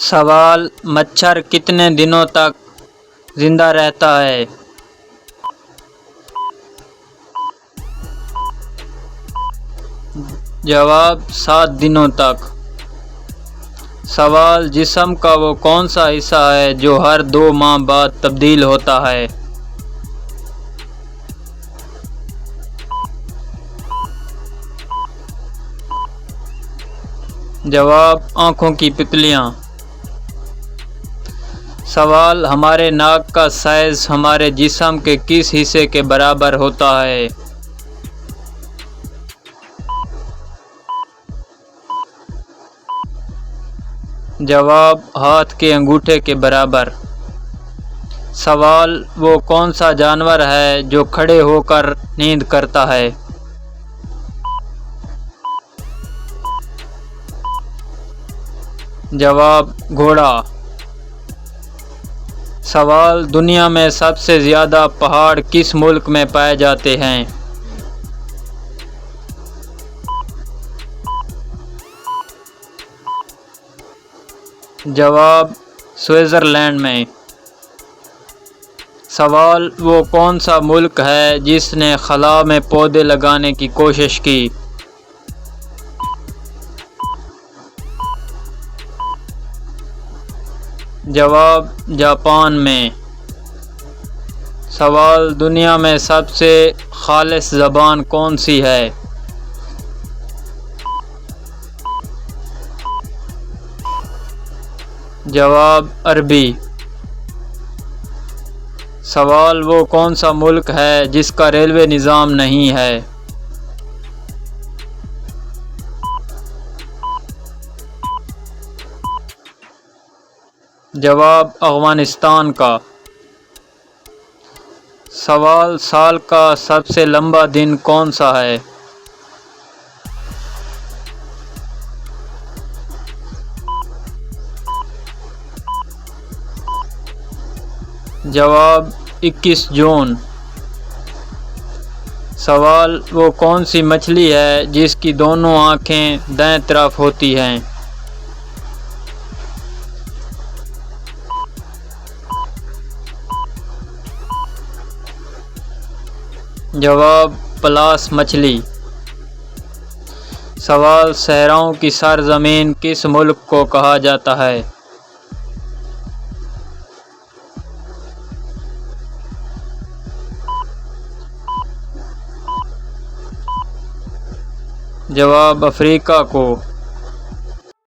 سوال: مچھر کتنے دنوں تک زندہ رہتا ہے؟ جواب: 7 دنوں تک۔ سوال: جسم کا وہ کون سا حصہ ہے جو ہر 2 ماہ بعد تبدیل ہوتا ہے؟ جواب: آنکھوں کی پتلیاں۔ سوال: ہمارے ناک کا سائز ہمارے جسم کے کس حصے کے برابر ہوتا ہے؟ جواب: ہاتھ کے انگوٹھے کے برابر۔ سوال: وہ کون سا جانور ہے جو کھڑے ہو کر نیند کرتا ہے؟ جواب: گھوڑا۔ سوال: دنیا میں سب سے زیادہ پہاڑ کس ملک میں پائے جاتے ہیں؟ جواب: سوئٹزرلینڈ میں۔ سوال: وہ کون سا ملک ہے جس نے خلا میں پودے لگانے کی کوشش کی؟ جواب: جاپان میں۔ سوال: دنیا میں سب سے خالص زبان کون سی ہے؟ جواب: عربی۔ سوال: وہ کون سا ملک ہے جس کا ریلوے نظام نہیں ہے؟ جواب: افغانستان کا۔ سوال: سال کا سب سے لمبا دن کون سا ہے؟ جواب: 21 جون۔ سوال: وہ کون سی مچھلی ہے جس کی دونوں آنکھیں دائیں طرف ہوتی ہیں؟ جواب: پلاس مچھلی۔ سوال: صحراؤں کی سرزمین کس ملک کو کہا جاتا ہے؟ جواب: افریقہ کو۔